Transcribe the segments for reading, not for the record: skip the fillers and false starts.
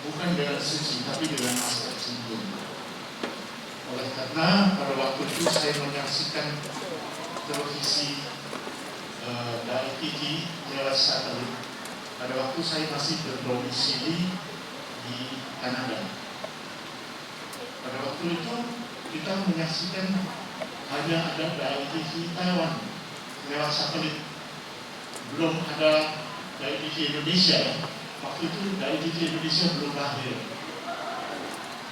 bukan dengan suci, tapi dengan masker cincin. Oleh karena pada waktu itu saya menyaksikan televisi TV lewat satelit. Pada waktu saya masih berdomisili di Kanada. Pada waktu itu kita menyaksikan hanya ada TV Taiwan lewat satelit. Belum ada TV Indonesia. Waktu itu TV Indonesia belum lahir.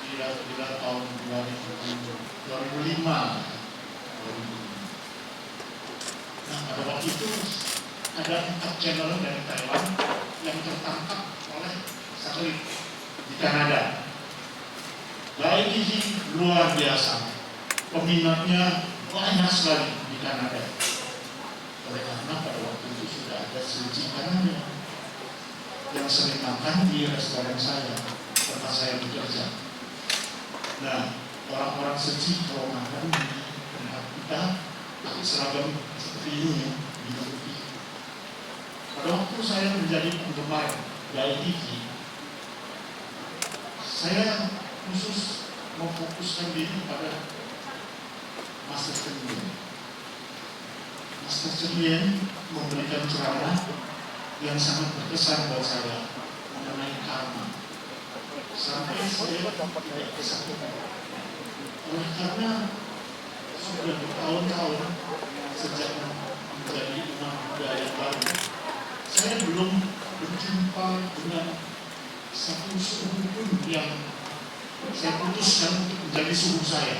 Kira-kira tahun 2005. Nah, pada waktu itu ada 4 channel dari Taiwan yang tertangkap oleh satelit di Kanada. TV luar biasa, peminatnya banyak sekali di Kanada. Oleh karena pada waktu itu sudah ada suci Kanada yang sering makan di restoran saya tempat saya bekerja. Nah, orang-orang suci kalau makan di tempat kita pakai seragam seperti ini ya, biru putih. Pada waktu saya menjadi penggemar TV, saya khusus memfokuskan diri pada Master Chen Lien. Master Chen Lien memberikan ceramah yang sangat berkesan buat saya mengenai karma. Sampai saya tidak kesakitan. Oleh karena sudah bertahun-tahun sejak menjadi umat Buddha yang baru, saya belum berjumpa dengan satu suhu pun yang saya putuskan untuk menjadi suhu saya.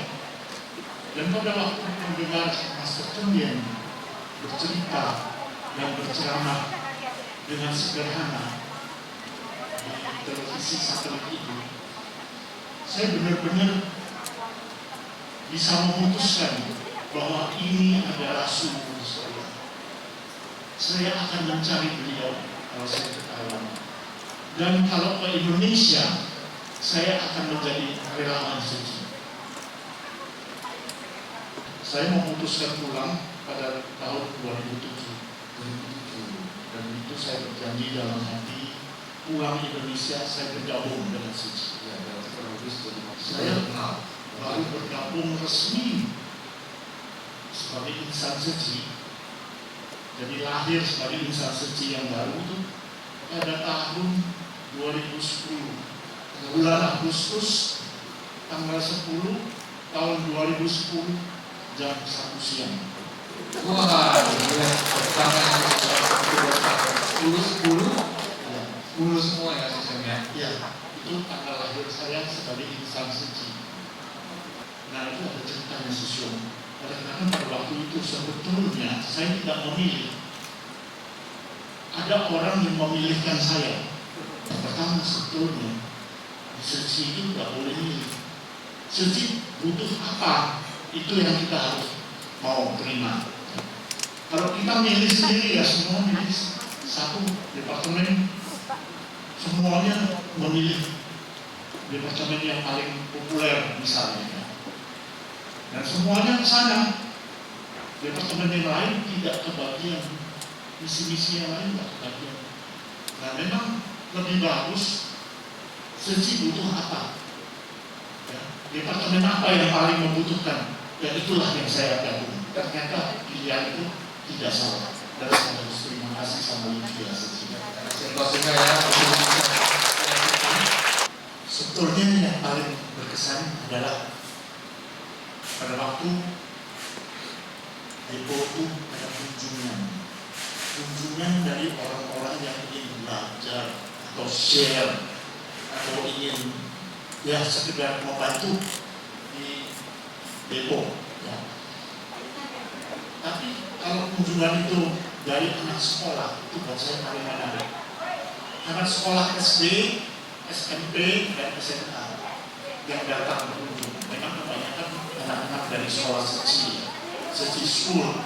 Dan pada waktu mendengar Master Chen Lien bercerita dan berceramah dengan sederhana di televisi satelit itu, saya benar-benar bisa memutuskan bahwa ini adalah suhu saya. Saya akan mencari beliau kalau saya ke Taiwan. Dan kalau ke Indonesia, saya akan menjadi relawan suci. Saya memutuskan pulang pada tahun 2007. Dan itu saya berjanji dalam hati, pulang Indonesia saya bergabung dengan suci. Ya, saya baru bergabung resmi sebagai insan suci. Jadi lahir sebagai insan suci yang baru itu pada tahun 2010. Bulan Agustus tanggal 10 tahun 2010 jam 1 siang. Wah, ya, pertama 10 semua ya sistemnya. Ya, itu tanggal lahir saya sebagai insan suci. Nah, itu ada ceritanya Susyong. Karena pada waktu itu sebetulnya saya tidak memilih. Ada orang yang memilihkan saya. Pertama sebetulnya suci itu tidak boleh milih. Suci butuh apa? Itu yang kita harus mau terima. Kalau kita milih sendiri ya semua milih satu departemen, semuanya memilih departemen yang paling populer misalnya. Dan semuanya ke sana. Departemen yang lain tidak kebagian, misi-misi yang lain tidak kebagian. Nah, memang lebih bagus suci butuh apa? Ya, departemen apa yang paling membutuhkan? Ya itulah yang saya gabung. Ternyata pilihan itu tidak salah. Dan saya harus terima kasih sama Lydia Suci. Sebetulnya yang paling berkesan adalah pada waktu depo itu ada kunjungan dari orang-orang yang ingin belajar atau share atau ingin ya sekedar membantu di depo ya. Tapi kalau kunjungan itu dari anak sekolah itu buat saya paling menarik. Anak sekolah SD, SMP dan SMA yang datang berkunjung memang kebanyakan anak-anak dari sekolah suci school,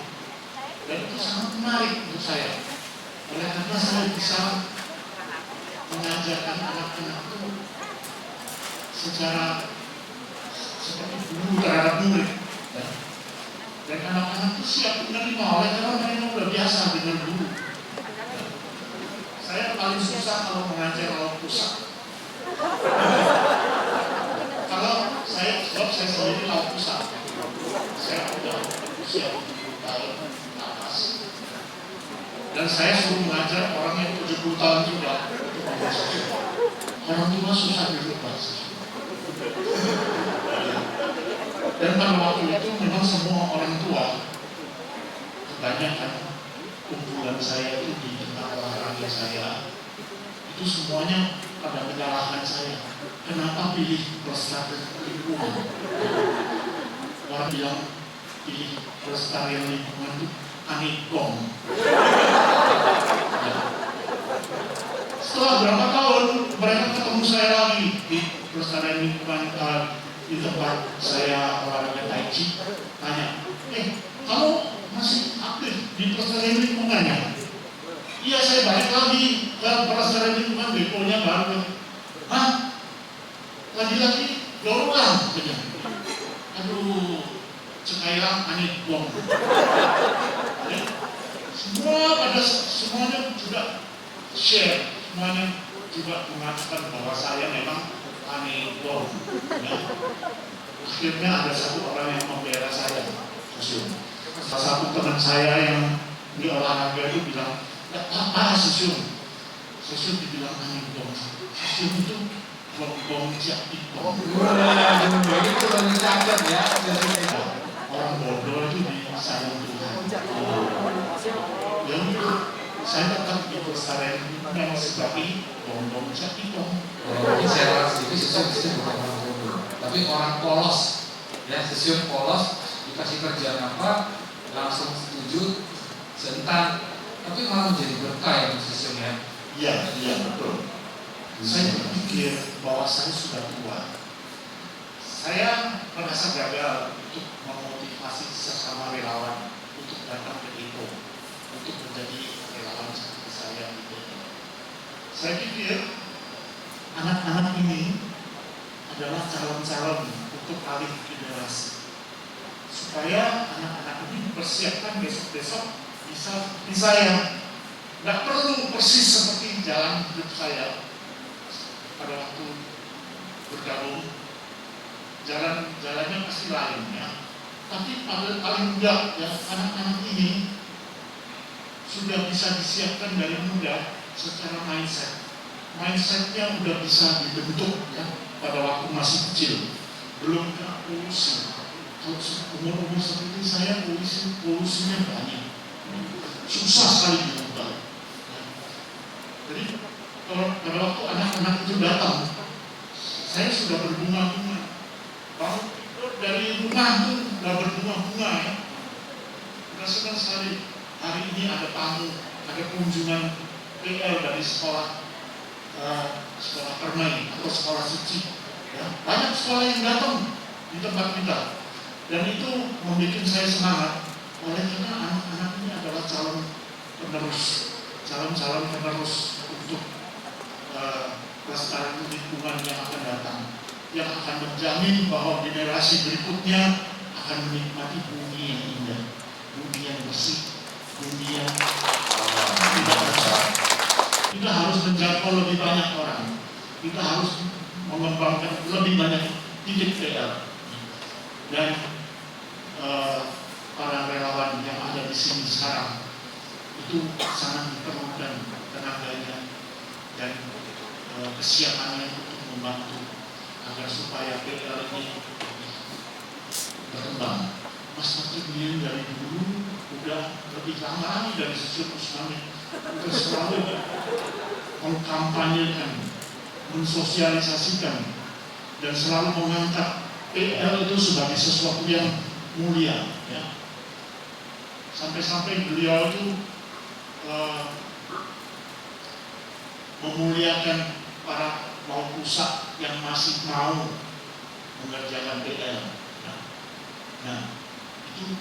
dan itu sangat menarik untuk saya. Oleh karena saya bisa mengajarkan anak-anak itu secara seperti guru terhadap murid, ya. Dan anak-anak itu siap menerima oleh karena mereka sudah biasa dengan guru. Ya. Saya paling susah kalau mengajar laut pusat. saya sendiri laut besar. Saya udah usia 70 tahun ke atas. Dan saya suruh mengajar orang yang 70 tahun juga untuk memproses. Orang tua susah dirubah. Dan pada waktu itu memang semua orang tua, kebanyakan kumpulan saya itu di tentang olahraga saya, itu semuanya pada menyalahkan saya. Kenapa pilih pelestarian lingkungan? Orang bilang pilih pelestarian lingkungan itu anegong. Setelah berapa tahun mereka ketemu saya lagi di pelestarian lingkungan di tempat saya olahraga tai chi, tanya, kamu masih aktif di pelestarian lingkungannya? Iya, saya balik lagi ke pelestarian lingkungan, deponya baru. Hah? Lagi-lagi daur ulang, aduh, sekarang anegong. Semuanya juga share, semuanya juga mengatakan bahwa saya memang anegong. Ya. Akhirnya ada satu orang yang membela saya, salah satu teman saya yang di olahraga itu bilang, nggak apa-apa Susun dibilang anegong. Susun itu bom siap dipom. Itu lebih cakep ya. Orang bodoh itu disayang Tuhan. Yang itu saya tetap di pelestarian memang seperti bom siap dipom. Ini saya rasa itu Susun bukan orang bodoh, tapi orang polos. Ya, Susun polos, dikasih kerjaan apa langsung setuju, sentan, tapi malah menjadi berkah ya Susun ya. Iya betul. Saya berpikir bahwa saya sudah tua. Saya merasa gagal untuk memotivasi sesama relawan untuk datang ke Depo, untuk menjadi relawan seperti saya gitu. Saya pikir anak-anak ini adalah calon-calon untuk alih generasi, supaya anak-anak ini dipersiapkan besok-besok bisa saya. Nggak perlu persis seperti jalan hidup saya pada waktu bergabung, jalannya pasti lain ya. Tapi paling enggak ya, anak-anak ini sudah bisa disiapkan dari muda secara mindsetnya udah bisa dibentuk ya pada waktu masih kecil, belum kena polusi. Kalau umur seperti saya polusinya banyak, susah sekali diubah. Jadi kalau pada waktu anak-anak itu datang, saya sudah berbunga-bunga. Kalau dari rumah itu sudah berbunga-bunga ya. Kita senang sekali. Hari ini ada tamu, ada kunjungan PL dari sekolah permai atau sekolah suci. Ya. Banyak sekolah yang datang di tempat kita. Dan itu membuat saya semangat. Oleh karena anak-anak ini adalah calon penerus untuk pelestarian lingkungan yang akan datang, yang akan menjamin bahwa generasi berikutnya akan menikmati bumi yang indah, bumi yang bersih, bumi yang tidak kotor. Kita harus menjangkau lebih banyak orang, kita harus mengembangkan lebih banyak titik PL, dan para relawan yang ada di sini sekarang itu sangat diperlukan tenaganya dan kesiapannya untuk membantu agar supaya PL ini berkembang. Mas Martin dari dulu udah lebih lama lagi dari Susun Usmani, udah selalu mengkampanyekan, mensosialisasikan, dan selalu mengangkat PL itu sebagai sesuatu yang mulia. Ya. Sampai-sampai beliau itu memuliakan para mau pusat yang masih mau mengerjakan PL. Nah, itu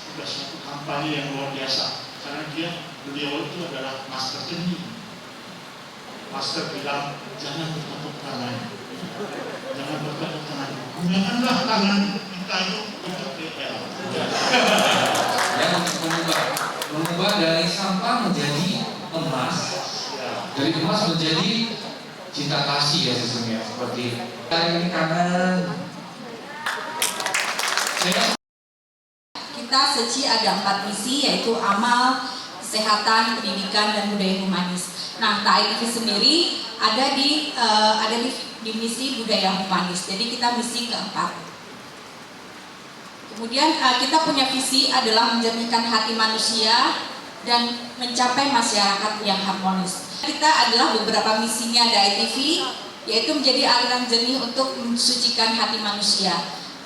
sudah suatu kampanye yang luar biasa, karena beliau itu adalah master kening. Master bilang, jangan bertepuk tangan, jangan bertepuk tangan, gunakanlah tangan kita itu untuk PL. Yang untuk mengubah dari sampah menjadi emas, dari emas menjadi cinta kasih ya sesungguhnya, seperti hari ini kanan Kita SECI ada 4 misi, yaitu amal, kesehatan, pendidikan, dan budaya humanis. Nah, TAITV sendiri ada di misi budaya humanis. Jadi kita misi keempat. Kemudian kita punya visi adalah menjernihkan hati manusia dan mencapai masyarakat yang harmonis. Kita adalah beberapa misinya DAI TV, yaitu menjadi aliran jernih untuk mensucikan hati manusia.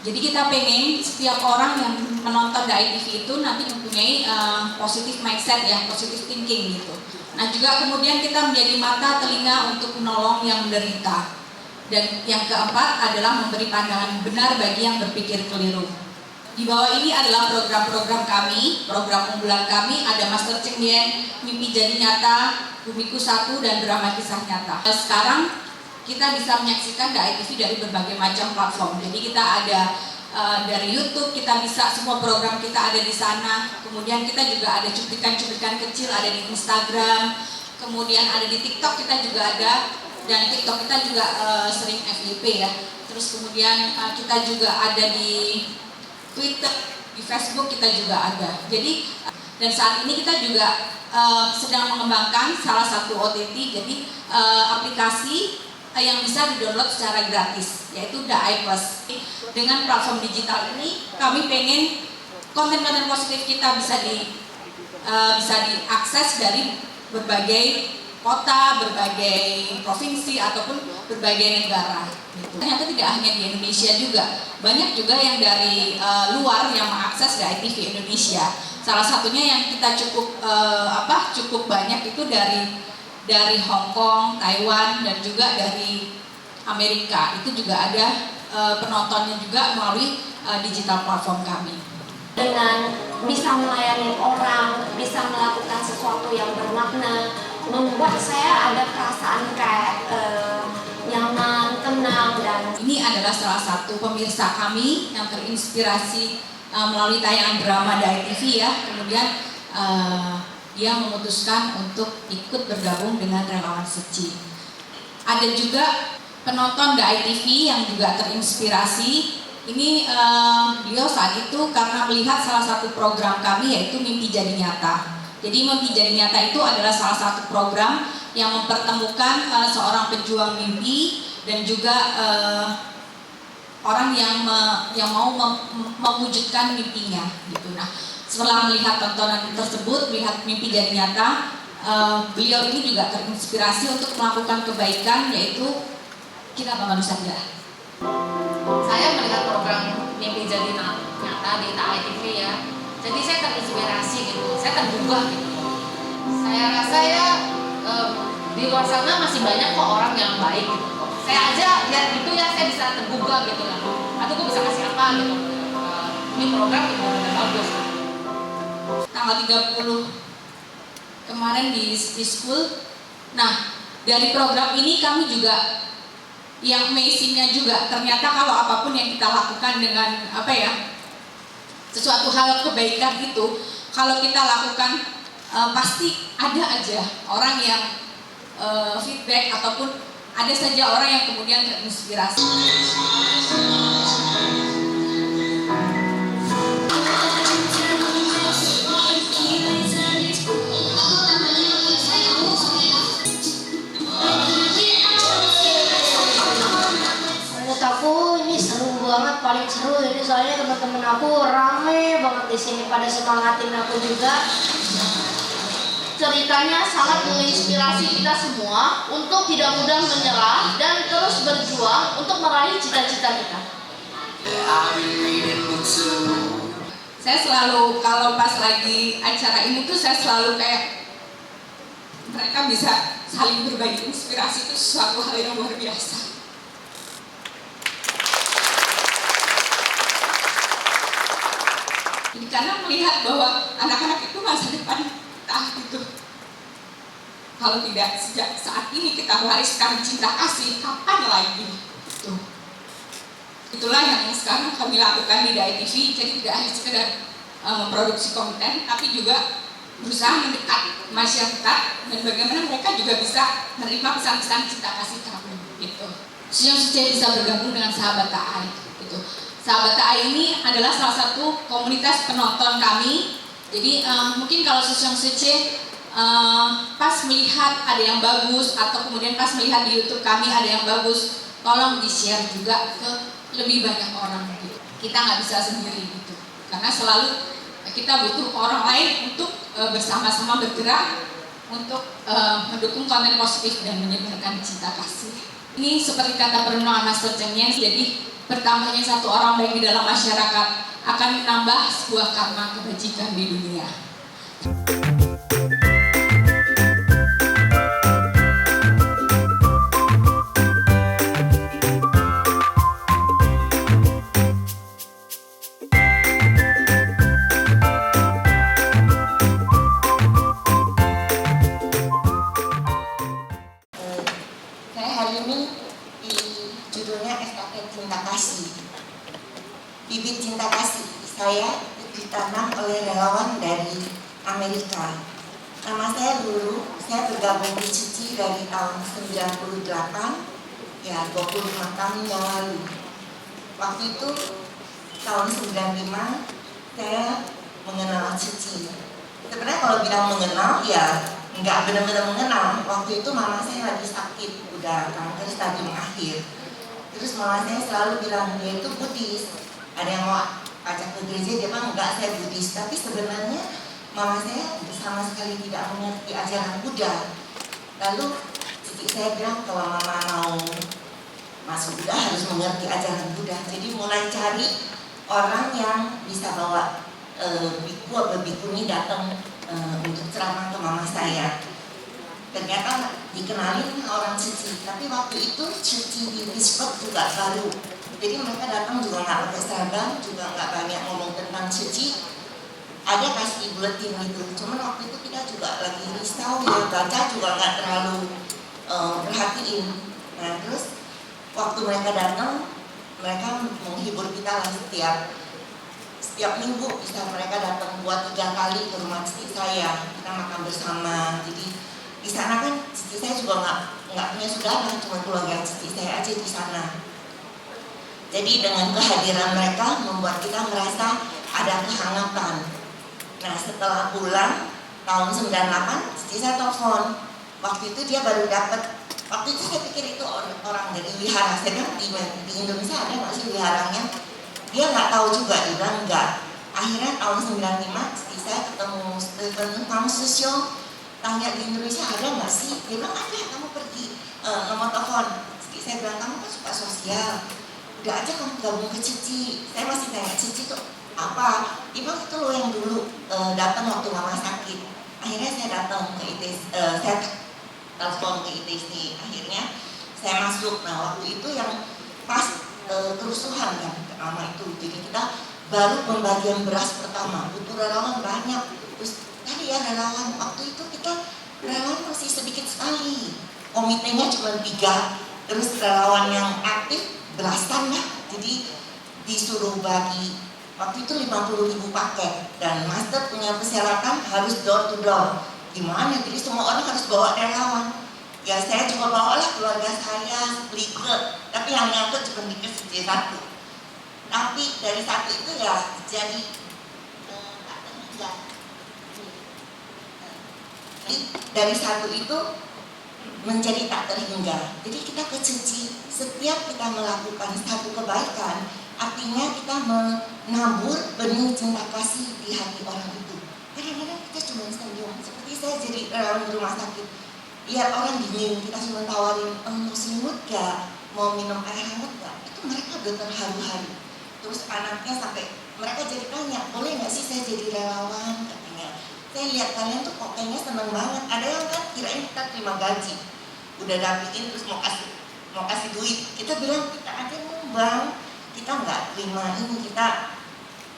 Jadi kita pengen setiap orang yang menonton DAI TV itu nanti mempunyai positive mindset ya, positive thinking gitu. Nah juga kemudian kita menjadi mata telinga untuk menolong yang menderita. Dan yang keempat adalah memberi pandangan benar bagi yang berpikir keliru. Di bawah ini adalah program-program kami, program unggulan kami, ada Master Cengdien, Mimpi Jadi Nyata, Bumiku 1, dan Drama Kisah Nyata. Sekarang kita bisa menyaksikan DAI TV dari berbagai macam platform. Jadi kita ada dari YouTube, kita bisa, semua program kita ada di sana. Kemudian kita juga ada cuplikan-cuplikan kecil, ada di Instagram. Kemudian ada di TikTok kita juga ada, dan TikTok kita juga sering FYP ya. Terus kemudian kita juga ada di Twitter, di Facebook kita juga ada. Jadi dan saat ini kita juga sedang mengembangkan salah satu OTT, jadi aplikasi yang bisa didownload secara gratis, yaitu DAI Plus. Dengan platform digital ini, kami pengen konten-konten positif kita bisa diakses dari berbagai kota, berbagai provinsi ataupun berbagai negara. Gitu. Ternyata tidak hanya di Indonesia juga, banyak juga yang dari luar yang mengakses DAI TV Indonesia. Salah satunya yang kita cukup banyak itu dari Hong Kong, Taiwan, dan juga dari Amerika. Itu juga ada penontonnya juga melalui digital platform kami. Dengan bisa melayani orang, bisa melakukan sesuatu yang bermakna, membuat saya ada perasaan kayak nyaman, tenang, dan ini adalah salah satu pemirsa kami yang terinspirasi melalui tayangan drama DAI TV ya. Kemudian dia memutuskan untuk ikut bergabung dengan relawan SECI. Ada juga penonton DAI TV yang juga terinspirasi. Ini beliau saat itu karena melihat salah satu program kami, yaitu Mimpi Jadi Nyata. Jadi Mimpi Jadi Nyata itu adalah salah satu program yang mempertemukan seorang pejuang mimpi dan juga orang yang mau mewujudkan mimpinya gitu. Nah, setelah melihat tontonan tersebut, melihat Mimpi Jadi Nyata, beliau ini juga terinspirasi untuk melakukan kebaikan, yaitu kita bangun Nusantara. Saya melihat program Mimpi Jadi Nyata di TAI TV ya, jadi saya terinspirasi gitu, saya tergugah gitu. Saya rasa ya di luar sana masih banyak kok orang yang baik gitu. Saya aja lihat gitu ya, saya bisa tergugah gitu kan. Atau gue bisa kasih apa gitu. Ini program benar-benar bagus. Tanggal 30 kemarin di school. Nah, dari program ini kami juga yang amazing-nya juga ternyata kalau apapun yang kita lakukan dengan sesuatu hal kebaikan itu, kalau kita lakukan pasti ada aja orang yang feedback ataupun ada saja orang yang kemudian terinspirasi. menurut aku ini seru banget, paling seru ini soalnya teman-teman aku rame banget di sini, pada semangatin aku juga. Ceritanya sangat menginspirasi kita semua untuk tidak mudah menyerah dan terus berjuang untuk meraih cita-cita kita. Saya selalu kalau pas lagi acara ini tuh saya selalu kayak mereka bisa saling berbagi inspirasi, itu sesuatu hal yang luar biasa. Jadi karena melihat bahwa anak-anak itu masa depan gitu. Kalau tidak sejak saat ini kita wariskan cinta kasih, kapan lagi? Itulah yang sekarang kami lakukan di DAI TV. Jadi tidak hanya sekedar memproduksi konten, tapi juga berusaha mendekat masyarakat dan bagaimana mereka juga bisa menerima pesan-pesan cinta kasih kami. Gitu. Yang bisa bergabung dengan sahabat TAI. Gitu. Sahabat TA ini adalah salah satu komunitas penonton kami. Jadi mungkin kalau Sosial Suci pas melihat ada yang bagus atau kemudian pas melihat di YouTube kami ada yang bagus, tolong di-share juga ke lebih banyak orang. Kita nggak bisa sendiri gitu, karena selalu kita butuh orang lain untuk bersama-sama bergerak untuk mendukung konten positif dan menyebarkan cinta kasih. Ini seperti kata perenungan Master Cheng Yen, jadi bertambahnya satu orang baik di dalam masyarakat akan menambah sebuah karma kebajikan di dunia. Saya hari ini di judulnya Estafet Cinta Kasih. Bibit cinta kasih saya ditanam oleh relawan dari Amerika. Nama saya dulu, saya bergabung di Cici dari tahun 98, ya 25 tahun yang lalu. Waktu itu tahun 95 saya mengenal Cici. Sebenarnya kalau bilang mengenal ya nggak benar-benar mengenal. Waktu itu mama saya lagi sakit, udah kanker stadium akhir. Terus mama saya selalu bilang dia itu Buddhis. Ada yang mau ajak ke gereja, dia bilang enggak, saya Buddhis. Tapi sebenarnya mama saya sama sekali tidak mengerti ajaran Buddha. Lalu cici saya bilang kalau mama mau masuk Buddha harus mengerti ajaran Buddha. Jadi mulai cari orang yang bisa bawa biku atau bikuni datang untuk ceramah ke mama saya. Ternyata dikenalin orang Cici, tapi waktu itu Cici di Pittsburgh juga baru. Jadi mereka datang juga nggak pakai seragam, juga nggak banyak ngomong tentang Cici. Ada kasih buletin gitu, cuman waktu itu kita juga lagi risau ya, baca juga nggak terlalu perhatiin. Nah terus waktu mereka datang, mereka menghibur kita lah setiap minggu bisa mereka datang buat 3 kali ke rumah cici saya, kita makan bersama. Jadi di sana kan cici saya juga nggak punya saudara, cuma keluarga cici saya aja di sana. Jadi dengan kehadiran mereka membuat kita merasa ada kehangatan. Nah setelah pulang tahun 98, cici saya telepon. Waktu itu dia baru dapat. Waktu itu saya pikir itu orang dari wihara. Saya bilang di Indonesia ada nggak sih wiharanya? Dia nggak tahu juga, dia bilang enggak. Akhirnya tahun 95 cici saya ketemu Stephen Pamsusyo, tanya di Indonesia ada nggak sih? Dia bilang ada, kamu pergi nomor telepon. Cici saya bilang kamu kan suka sosial, udah aja kamu gabung ke Cici. Saya masih tanya Cici tuh apa? Dia bilang itu loh yang dulu datang waktu mama sakit. Akhirnya saya datang ke ITC, saya telepon ke ITC. Akhirnya saya masuk. Nah waktu itu yang pas kerusuhan kan pertama itu, jadi kita baru pembagian beras pertama, butuh relawan banyak. Terus tadi ya relawan waktu itu kita relawan masih sedikit sekali, komitenya cuma 3, terus relawan yang aktif belasan lah. Jadi disuruh bagi waktu itu 50.000 paket, dan master punya persyaratan harus door to door. Gimana? Jadi semua orang harus bawa relawan. Ya saya cuma bawalah keluarga saya, keluarga, tapi yang nyangkut cuma dikasih 1. Tapi dari 1 itu ya jadi dari 1 itu menjadi tak terhingga. Jadi kita ke Cici, setiap kita melakukan satu kebaikan, artinya kita menabur benih cinta kasih di hati orang itu. Kadang-kadang kita cuma senyum, seperti saya jadi relawan di rumah sakit. Lihat orang dingin, kita cuma tawarin mau selimut gak, mau minum air hangat gak, itu mereka udah terharu-haru. Terus anaknya sampai mereka jadi tanya, boleh gak sih saya jadi relawan, katanya. Saya lihat kalian tuh kok kayaknya seneng banget. Ada yang kan kirain kita terima gaji, udah dapetin terus mau kasih duit. Kita bilang kita aja nyumbang, kita nggak terima ini, kita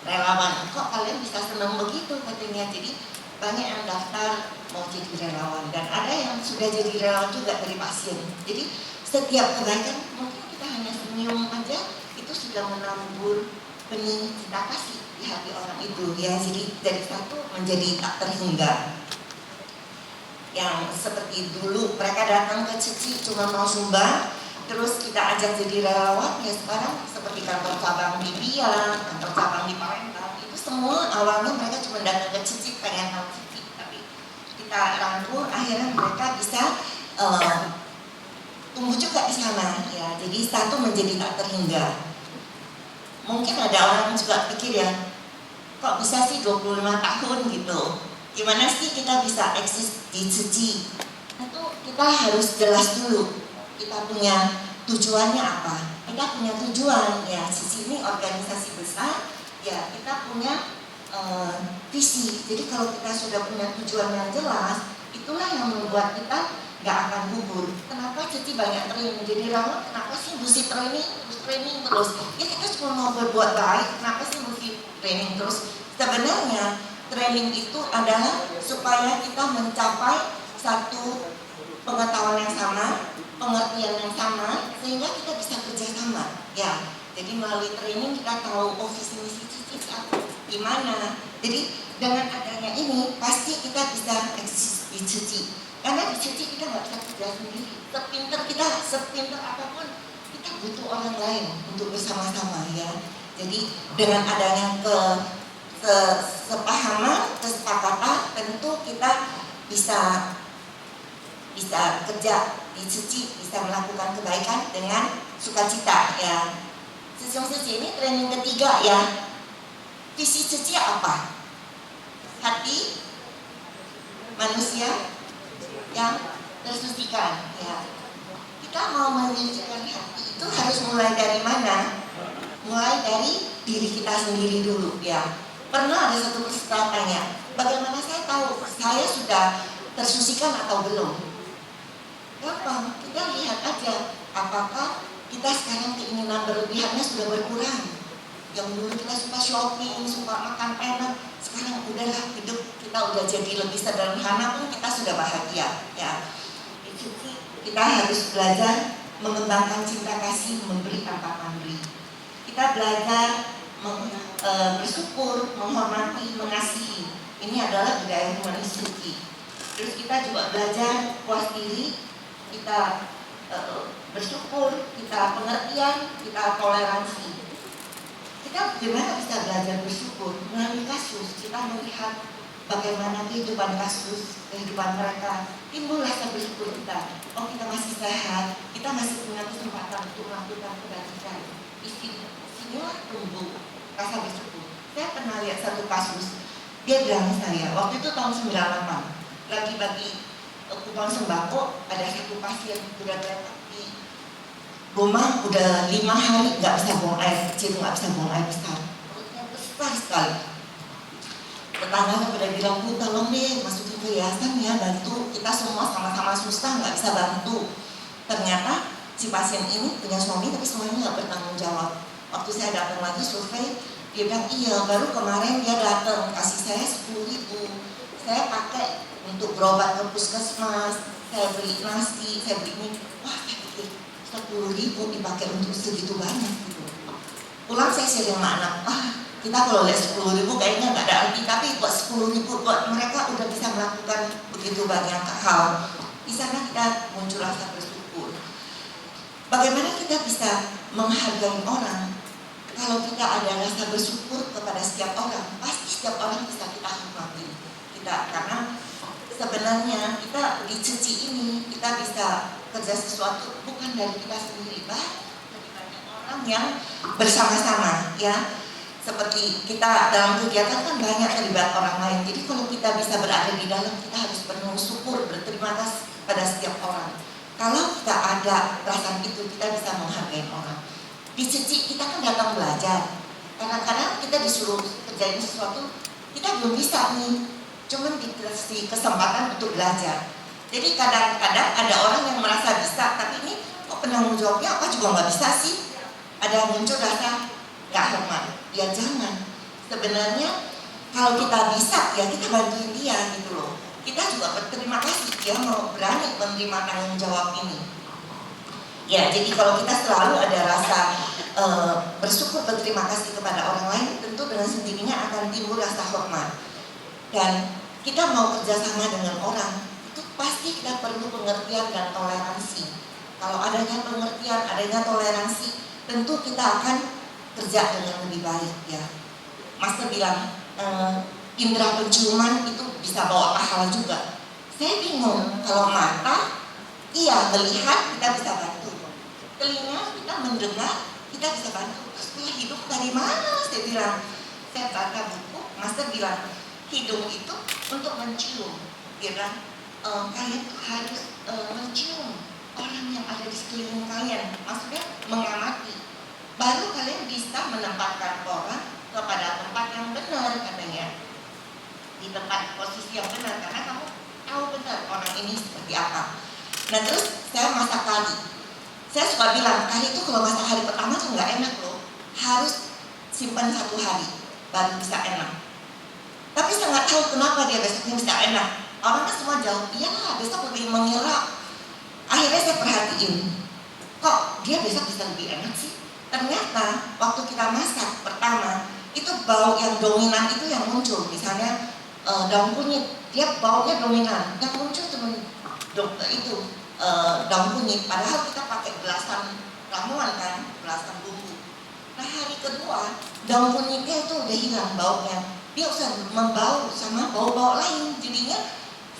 relawan. Kok kalian bisa seneng begitu, katanya. Jadi banyak yang daftar mau jadi relawan, dan ada yang sudah jadi relawan juga dari pasien. Jadi setiap kebaikan mungkin kita hanya senyum aja, itu sudah menabur benih cinta kasih di hati orang itu ya. Jadi dari 1 menjadi tak terhingga. Yang seperti dulu mereka datang ke Cici cuma mau sumbang, terus kita ajak jadi relawan, ya sekarang seperti kantor cabang di Biak, kantor cabang di Palembang, itu semua awalnya mereka cuma datang ke Cici, pengen tahu Cici, tapi kita rangkul, akhirnya mereka bisa tumbuh juga di sana, ya. Jadi satu menjadi tak terhingga. Mungkin ada orang juga pikir ya, kok bisa sih 25 tahun gitu, gimana sih kita bisa eksis di Cici? Itu kita harus jelas dulu, kita punya tujuannya apa. Kita punya tujuan, ya Cici ini organisasi besar, ya kita punya visi. Jadi kalau kita sudah punya tujuan yang jelas, itulah yang membuat kita nggak akan gugur. Kenapa Cici banyak training menjadi relawan? Kenapa sih mesti training terus? Ya kita cuma mau berbuat baik, kenapa sih mesti training terus? Sebenarnya training itu adalah supaya kita mencapai satu pengetahuan yang sama, pengertian yang sama, sehingga kita bisa kerjasama. Ya, jadi melalui training kita tahu visi misi Cici di mana. Jadi dengan adanya ini pasti kita bisa eksis di Cici. Karena di Cici kita nggak bisa kerja sendiri. Sepinter apapun, kita butuh orang lain untuk bersama-sama, ya. Jadi dengan adanya kesepahaman, kesepakatan, tentu kita bisa kerja di Cici, bisa melakukan kebaikan dengan sukacita, ya. Sesiung Cici ini training ketiga, ya. Visi Cici apa? Hati manusia yang tersucikan, ya. Kita mau menyucikan hati itu harus mulai dari mana? Mulai dari diri kita sendiri dulu, ya. Pernah ada satu peserta tanya, bagaimana saya tahu saya sudah tersucikan atau belum? Gampang, kita lihat aja apakah kita sekarang keinginan berlebihannya sudah berkurang. Yang dulu kita suka shopping, suka makan enak, sekarang udahlah, hidup kita udah jadi lebih sederhana pun kita sudah bahagia, ya. Kita harus belajar mengembangkan cinta kasih, memberi tanpa pamrih. Kita belajar bersyukur, menghormati, mengasihi. Ini adalah budaya humanis Cici. Terus kita juga belajar puas diri, kita bersyukur, kita pengertian, kita toleransi. Kita bagaimana bisa belajar bersyukur? Melalui kasus, kita melihat bagaimana kehidupan kasus, kehidupan mereka, timbul rasa bersyukur kita. Oh, kita masih sehat, kita masih punya kesempatan untuk melakukan kebaikan. Disinilah tumbuh rasa bersyukur. Saya pernah lihat satu kasus, dia bilang saya, waktu itu tahun 98, lagi bagi kupon sembako, ada satu pasien udah datang di rumah udah 5 hari nggak bisa buang air kecil, nggak bisa buang air besar, perutnya besar sekali. Tetangganya pada bilang, Bu tolong deh masukin ke yayasan ya, bantu, kita semua sama-sama susah nggak bisa bantu. Ternyata si pasien ini punya suami tapi suaminya nggak bertanggung jawab. Waktu saya datang lagi survei, dia bilang iya, baru kemarin dia datang kasih saya 10.000, saya pakai untuk berobat ke puskesmas, saya beli nasi, saya beli ini. Wah, saya pikir 10.000 dipakai untuk segitu banyak gitu. Pulang saya sharing sama anak, kita kalau lihat 10.000 kayaknya nggak ada arti, tapi buat 10.000 buat mereka udah bisa melakukan begitu banyak hal. Di sana kita muncul rasa bersyukur. Bagaimana kita bisa menghargai orang? Kalau kita ada rasa bersyukur kepada setiap orang, pasti setiap orang bisa kita hormati. Karena sebenarnya kita di Cici ini kita bisa kerja sesuatu bukan dari kita sendiri, dari banyak orang yang bersama-sama, ya. Seperti kita dalam kegiatan kan banyak terlibat orang lain. Jadi kalau kita bisa berada di dalam, kita harus penuh syukur, berterima kasih pada setiap orang. Kalau kita ada perasaan itu, kita bisa menghargai orang. Di Cici kita kan datang belajar. Kadang-kadang kita disuruh kerjain sesuatu, kita belum bisa nih, cuman dikasih kesempatan untuk belajar. Jadi kadang-kadang ada orang yang merasa bisa, tapi ini kok penanggung jawabnya apa juga nggak bisa sih. Ada muncul rasa nggak hormat. Ya jangan. Sebenarnya kalau kita bisa, ya kita bantuin dia gitu loh. Kita juga berterima kasih dia mau berani menerima tanggung jawab ini. Ya, jadi kalau kita selalu ada rasa bersyukur, berterima kasih kepada orang lain, tentu dengan sendirinya akan timbul rasa hormat. Dan kita mau kerjasama dengan orang, itu pasti kita perlu pengertian dan toleransi. Kalau adanya pengertian, adanya toleransi, tentu kita akan kerja dengan lebih baik ya. Master bilang indera penciuman itu bisa bawa pahala juga. Saya bingung, kalau mata, iya melihat kita bisa bantu, telinga kita mendengar kita bisa bantu. Terus punya hidung dari mana? Saya bilang, saya baca buku, Master bilang hidung itu untuk mencium. Dia bilang kalian tuh harus mencium orang yang ada di sekeliling kalian, maksudnya mengamati. Baru kalian bisa menempatkan orang kepada tempat yang benar katanya, di tempat posisi yang benar, karena kamu tahu benar orang ini seperti apa. Nah terus saya masak kari. Saya suka bilang kari itu kalau masak hari pertama tuh nggak enak loh, harus simpan 1 hari baru bisa enak. Tapi saya nggak tahu kenapa dia besoknya bisa enak. Orangnya semua jawab, iya besok lebih mengira. Akhirnya saya perhatiin, kok dia besok bisa lebih enak sih? Ternyata waktu kita masak pertama, itu bau yang dominan itu yang muncul. Misalnya daun kunyit, dia baunya dominan. Yang muncul cuma itu daun kunyit. Padahal kita pakai belasan ramuan kan, belasan bumbu. Nah hari kedua, daun kunyitnya itu udah hilang baunya. Dia usah membau sama bau-bau lain. Jadinya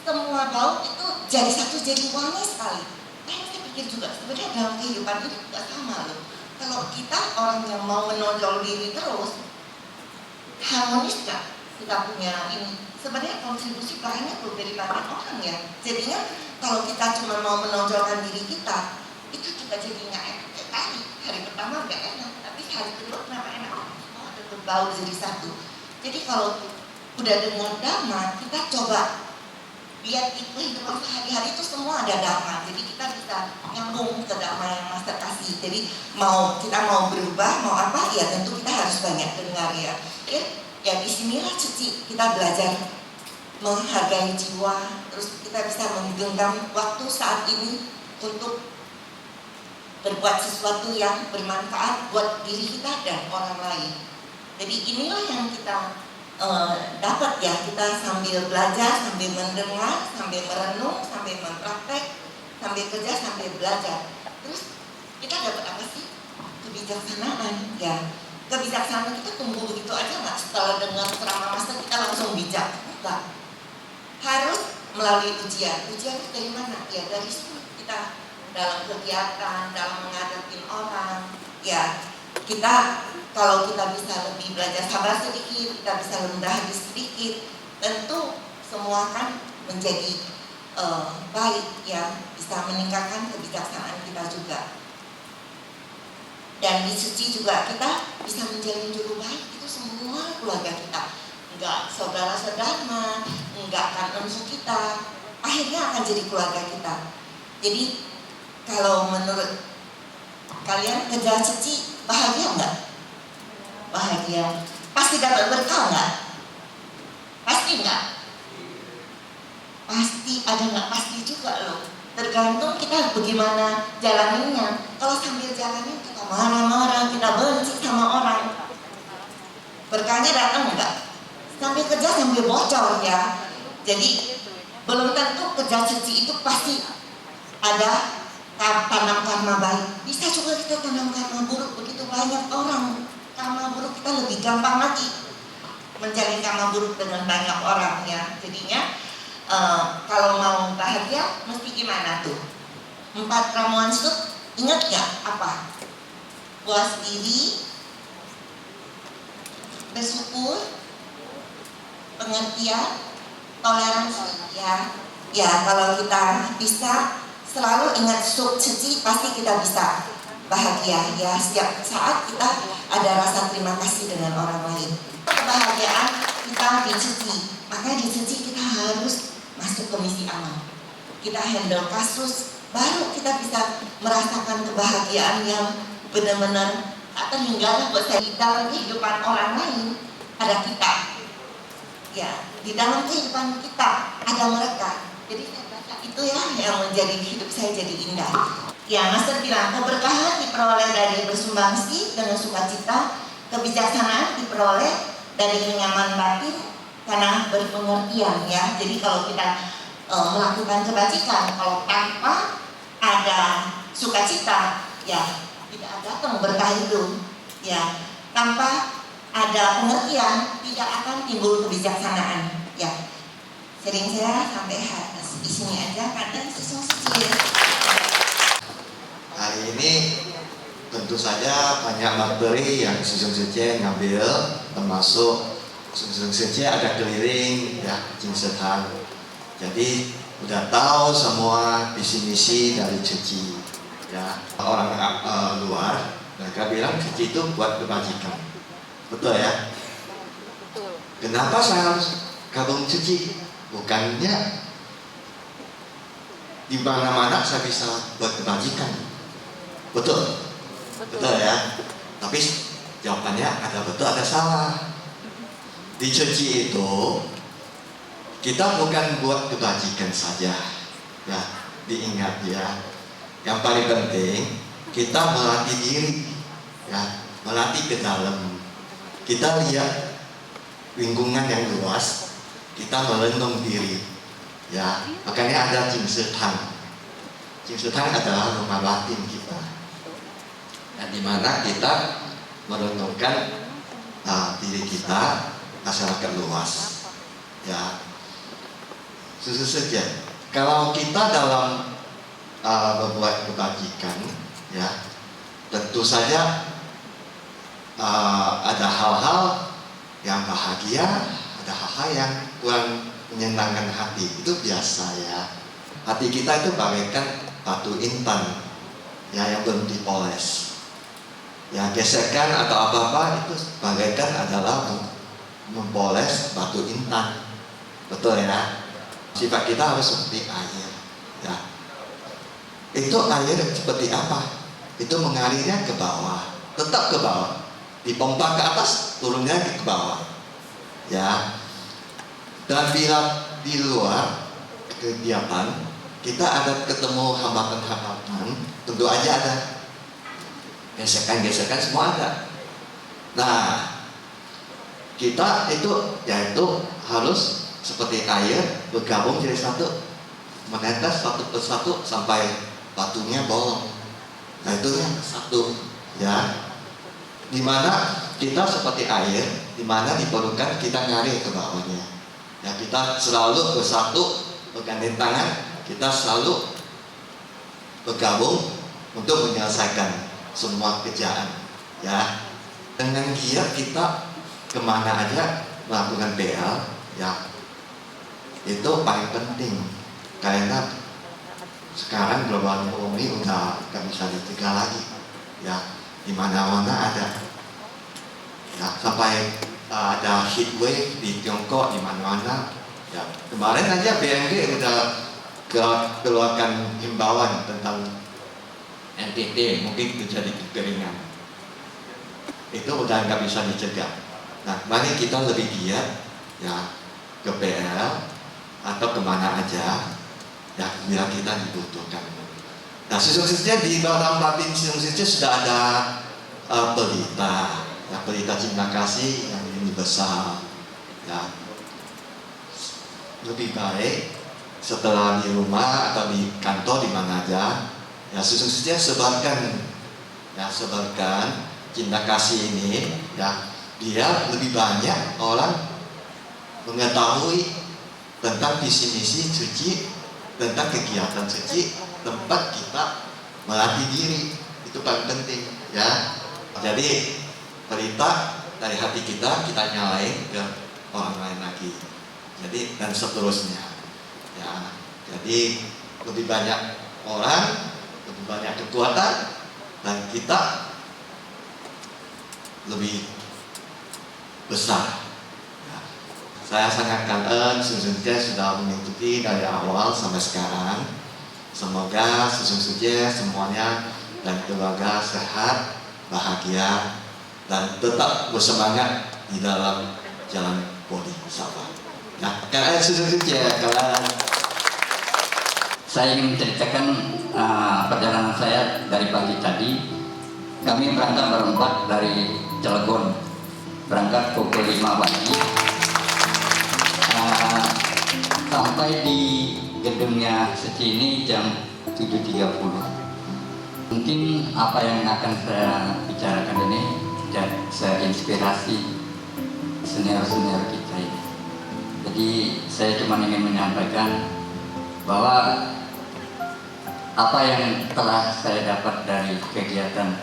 semua bau itu jadi satu, jadi wangi sekali. Nah saya pikir juga sebenarnya dalam kehidupan ini juga sama loh. Kalau kita orang yang mau menonjol diri terus, harmonis gak kita punya ini? Sebenarnya kontribusi banyak loh dari banyak orang ya. Jadinya kalau kita cuma mau menonjolkan diri kita, itu juga jadi nggak enak. Hari pertama nggak enak, tapi hari kedua kenapa enak? Oh ada berbau jadi satu. Jadi kalau udah dengar dhamma, kita coba lihat itu kehidupan sehari-hari itu semua ada dhamma. Jadi kita bisa nyambung ke dhamma yang Master kasih. Jadi kita mau berubah, mau apa, ya tentu kita harus banyak dengar ya. Ya disinilah Cici kita belajar menghargai jiwa. Terus kita bisa menggenggam waktu saat ini untuk berbuat sesuatu yang bermanfaat buat diri kita dan orang lain. Jadi inilah yang kita dapat ya, kita sambil belajar, sambil mendengar, sambil merenung, sambil mempraktek, sambil kerja, sambil belajar. Terus kita dapat apa sih? Kebijaksanaan ya. Kebijaksanaan kita tumbuh begitu aja nggak? Setelah dengar ceramah Master kita langsung bijak? Enggak. Harus melalui ujian. Ujian itu dari mana? Ya dari situ kita dalam kegiatan, dalam menghadapi orang. Ya kita kalau kita bisa lebih belajar sabar sedikit, kita bisa rendah hati sedikit, tentu semua kan menjadi baik ya, bisa meningkatkan kebijaksanaan kita juga. Dan di Suci juga kita bisa menjalin juru baik itu semua keluarga kita, enggak saudara-saudara, enggak kan musuh kita, akhirnya akan jadi keluarga kita. Jadi kalau menurut kalian kerja Suci bahagia enggak? Bahagia. Pasti dapat berkah enggak? Pasti enggak? Pasti ada enggak? Pasti juga loh. Tergantung kita bagaimana jalaninnya. Kalau sambil jalanin kita marah-marah, kita benci sama orang, berkahnya datang enggak? Sambil kerja sambil bocor ya. Jadi belum tentu kerja Suci itu pasti ada tanam karma baik. Bisa juga kita tanam karma buruk. Begitu banyak orang karma buruk, kita lebih gampang lagi menjalin karma buruk dengan banyak orang ya. Jadinya kalau mau bahagia mesti gimana tuh? 4 ramuan sup, ingat gak apa? Puas diri, bersyukur, pengertian, toleransi ya. Ya kalau kita bisa selalu ingat sup Suci, pasti kita bisa bahagia ya. Setiap saat kita ada rasa terima kasih dengan orang lain. Kebahagiaan kita di Suci, makanya di Suci kita harus masuk ke misi amal. Kita handle kasus, baru kita bisa merasakan kebahagiaan yang benar-benar tak terhingga buat saya. Di dalam kehidupan orang lain ada kita, ya di dalam kehidupan kita ada mereka. Jadi saya baca itu ya yang menjadi hidup saya jadi indah. Ya Master bilang keberkahan diperoleh dari bersumbangsi dengan sukacita, kebijaksanaan diperoleh dari kenyamanan batin karena berpengertian ya. Jadi kalau kita melakukan kebajikan, kalau tanpa ada sukacita, ya tidak datang berkah itu, ya tanpa ada pengertian tidak akan timbul kebijaksanaan, ya. Sering saya sampai di sini aja kadang susung kecil. Hari ini tentu saja banyak materi yang Susung Sece ngambil, termasuk Susung Sece ada keliling ya Jingsetan. Jadi udah tahu semua visi misi dari Cuci. Ya, orang luar mereka bilang Cuci itu buat kebajikan. Betul ya? Betul. Kenapa saya harus gabung Cuci? Bukannya di mana-mana saya bisa buat kebajikan. Betul. Betul ya. Tapi jawabannya ada betul ada salah. Di Cuci itu kita bukan buat kebajikan saja. Ya, diingat ya. Yang paling penting kita melatih diri, ya, melatih ke dalam. Kita lihat lingkungan yang luas, kita merenung diri, ya. Makanya ada Jingsetan. Jingsetan adalah rumah batin kita, dan di mana kita merenungkan diri kita, masyarakat luas, ya. Susah saja. Kalau kita dalam berbuat kebajikan, ya, tentu saja ada hal-hal yang bahagia, ada hal-hal yang kurang menyenangkan hati. Itu biasa ya. Hati kita itu bagaikan batu intan, ya, yang belum dipoles. Ya, gesekan atau apa-apa itu bagaikan adalah mempoles batu intan. Betul ya? Sifat kita harus seperti air, ya. Itu air seperti apa? Itu mengalirnya ke bawah, tetap ke bawah. Dipompa ke atas, turunnya ke bawah, ya. Dan bila di luar kegiatan kita ada ketemu hambatan-hambatan, tentu aja ada gesekan-gesekan, semua ada. Nah, kita itu yaitu harus seperti air bergabung jadi satu, menetes satu persatu sampai batunya bolong. Nah, itu yang satu, ya. Dimana kita seperti air, dimana diperlukan kita ngalir ke bawahnya. Ya, kita selalu bersatu, bergandeng tangan, kita selalu bergabung untuk menyelesaikan semua kerjaan. Ya, dengan giat kita kemana aja melakukan PL, ya, itu paling penting. Karena sekarang global ekonomi udah gak bisa dicegah lagi, ya. Di mana-mana ada, ya, sampai ada heat wave di Tiongkok di mana-mana. Ya, kemarin aja BMG udah keluarkan himbauan tentang NTT, mungkin terjadi kekeringan. Itu udah nggak bisa dicegah. Nah, mari kita lebih giat, ya, ke PL atau kemana aja, ya, bila kita dibutuhkan. Nah, khususnya di dalam batin khususnya sudah ada pelita, ya, pelita cinta kasih yang ini besar, ya. Lebih baik setelah di rumah atau di kantor di mana aja, ya, khususnya sebarkan, ya, sebarkan cinta kasih ini, ya, biar lebih banyak orang mengetahui tentang visi misi Cuci, tentang kegiatan Cuci, tempat kita melatih diri. Itu paling penting, ya. Jadi berita dari hati kita nyalain ke orang lain lagi. Jadi dan seterusnya, ya. Jadi lebih banyak orang, lebih banyak kekuatan, dan kita lebih besar. Ya. Saya sangat kangen Susungje sudah mengikuti dari awal sampai sekarang. Semoga Susungje semuanya dan keluarga sehat, bahagia, dan tetap bersemangat di dalam jalan Bodhisattva. Nah, kalian Susungje, kalian. Saya ingin menceritakan perjalanan saya dari pagi tadi. Kami berangkat berempat dari Cilegon, berangkat pukul 5 pagi, sampai di gedungnya Cuci ini jam 7.30. Mungkin apa yang akan saya bicarakan ini saya inspirasi senior-senior kita ini. Jadi saya cuma ingin menyampaikan bahwa apa yang telah saya dapat dari kegiatan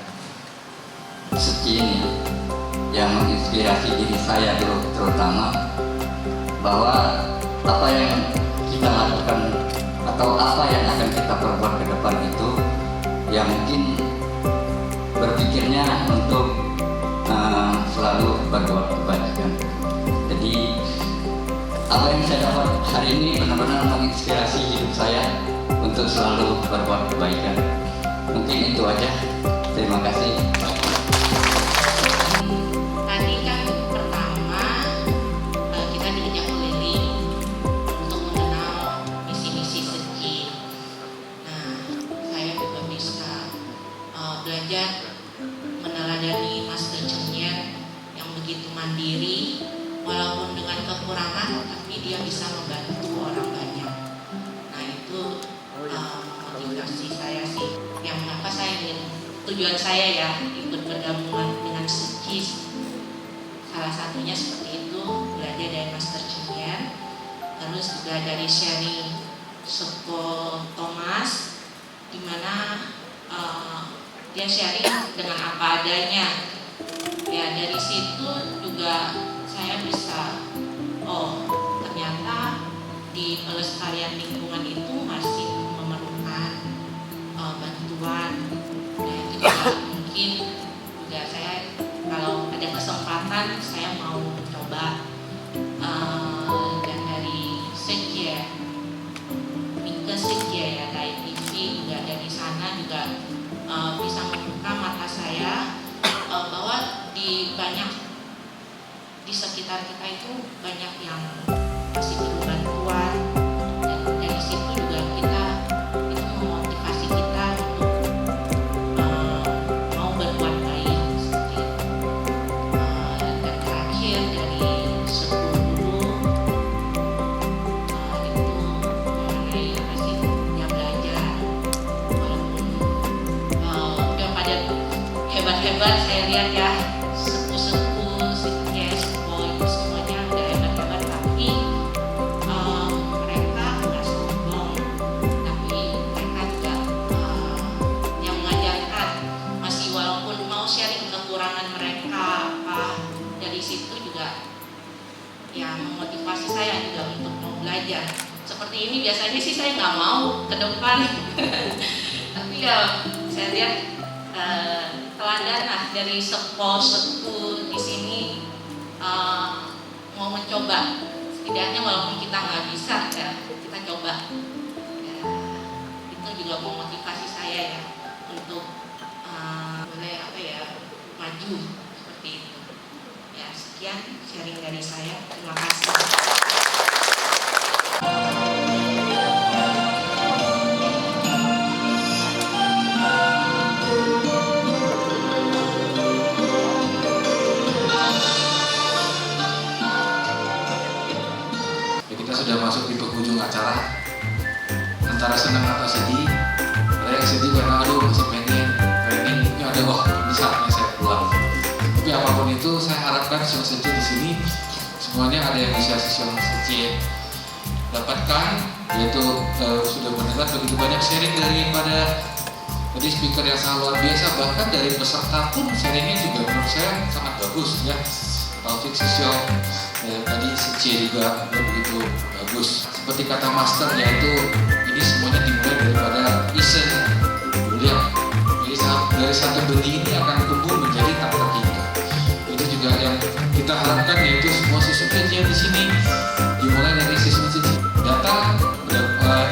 SECI ini yang menginspirasi diri saya dulu terutama, bahwa apa yang kita lakukan atau apa yang akan kita perbuat ke depan itu ya mungkin berpikirnya untuk selalu berbuat kebaikan. Jadi apa yang saya dapat hari ini benar-benar menginspirasi hidup saya untuk selalu berbuat kebaikan. Mungkin itu aja. Terima kasih. Tadi kan pertama kita diajak keliling untuk mengenal misi-misi SECI. Nah, saya juga bisa belajar meneladani Mas Cengyer yang begitu mandiri, walaupun dengan kekurangan, tapi dia bisa membantu orang banyak. Nah itu motivasi saya sih, yang mengapa saya ingin, tujuan saya ya ikut bergabungan dengan SECI. Salah satunya seperti itu, belajar dari Master Cengyer, terus juga dari sharing Sepo Thomas, di mana dia sharing dengan apa adanya. Ya dari situ juga saya bisa, oh ternyata di pelestarian lingkungan itu masih memerlukan bantuan. Nah itu juga mungkin juga saya kalau ada kesempatan saya mau mencoba. Dan dari SECI Mika SECI ya dari TV juga dari sana juga bisa membuka mata saya bahwa di sekitar kita itu banyak yang masih perlu bantuan, dan dari situ juga kita itu memotivasi kita untuk mau berbuat baik seperti itu. Dan terakhir dari Sepu itu mengenai masih dia belajar, walaupun udah pada hebat-hebat saya lihat ya, sepuh-sepuh, Sepo itu semuanya udah hebat-hebat, tapi mereka nggak sombong, tapi mereka juga yang mengajarkan, masih walaupun mau sharing kekurangan mereka apa, dari situ juga yang memotivasi saya juga untuk mau belajar. Seperti ini biasanya sih saya nggak mau ke depan, tapi ya saya lihat teladan lah dari Sepo di sini mau mencoba, setidaknya walaupun kita nggak bisa ya kita coba ya, itu juga memotivasi saya ya untuk mulai maju seperti itu ya. Sekian sharing dari saya, terima kasih. Sudah masuk di penghujung acara, antara senang atau sedih. Ada yang sedih karena aduh masih pengen trainingnya ada, wah ini saatnya saya pulang. Tapi apapun itu saya harapkan SECI di sini semuanya ada yang bisa SECI dapatkan, yaitu sudah mendengar begitu banyak sharing daripada tadi speaker yang sangat luar biasa, bahkan dari peserta pun sharingnya juga menurut saya sangat bagus ya. Taufik Sisyo tadi SECI juga begitu bagus. Seperti kata Master, yaitu ini semuanya dimulai daripada isen mulia. Jadi dari satu benih ini akan tumbuh menjadi tak terhingga. Itu juga yang kita harapkan, yaitu semua siswa SECI di sini dimulai dari siswa SECI datang,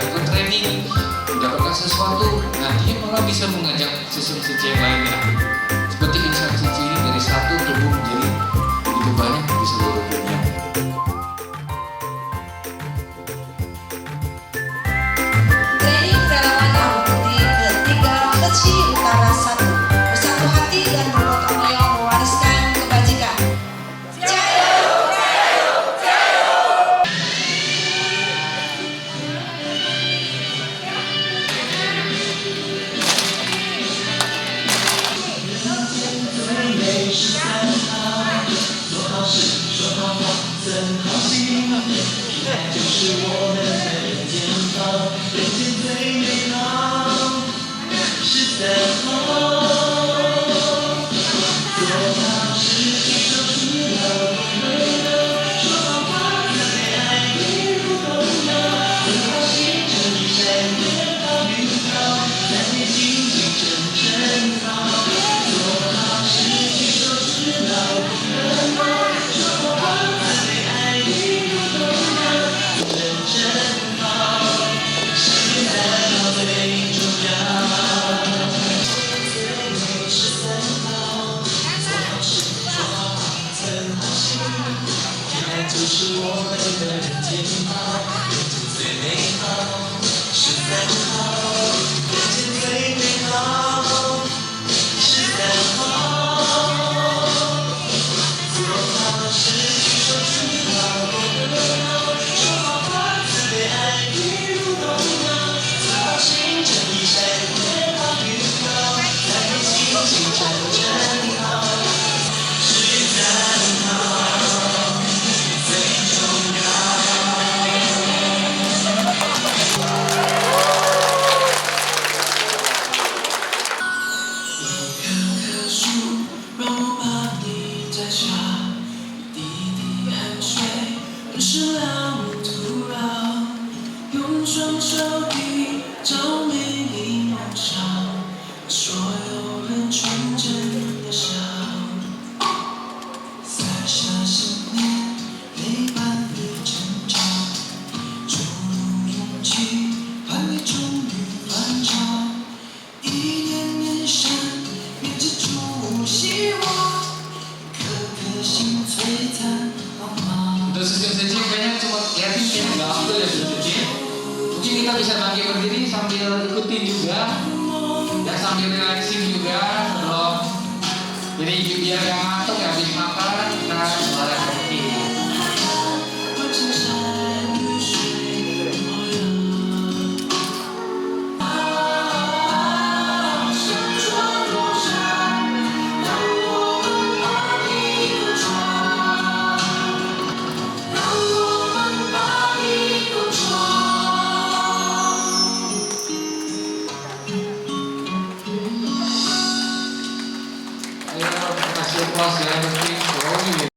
ikut training, mendapatkan sesuatu, nantinya malah bisa mengajak siswa SECI yang lainnya. Seperti insan SECI ini dari satu tumbuh menjadi begitu banyak di seluruh dunia. Training relawan Rambut Putih ke-3 SECI Utara 1, bersatu hati dan bergotong royong mewariskan kebajikan. 住，让我把你摘下，一滴滴汗水润湿了土壤，用双手缔造美丽梦想，让所有人纯真的笑。洒下10年，陪伴你成长，注入勇气，盼你终于返场。一点点深，编织出希望，颗颗心璀璨光芒。 Untuk sesi sencing kayaknya cuma liatin kayaknya nggak ambil ya sencing. Mungkin kita bisa bangkit berdiri sambil ikutin juga, ya sambil relaxing juga sebelum. Jadi biar yang ngantuk ya habis makan kita relaxing. 万千山与水模样，向着路上，让我们把一个闯，让我们把一个闯。 Ayo kasih applause ya, penting. Oh iya.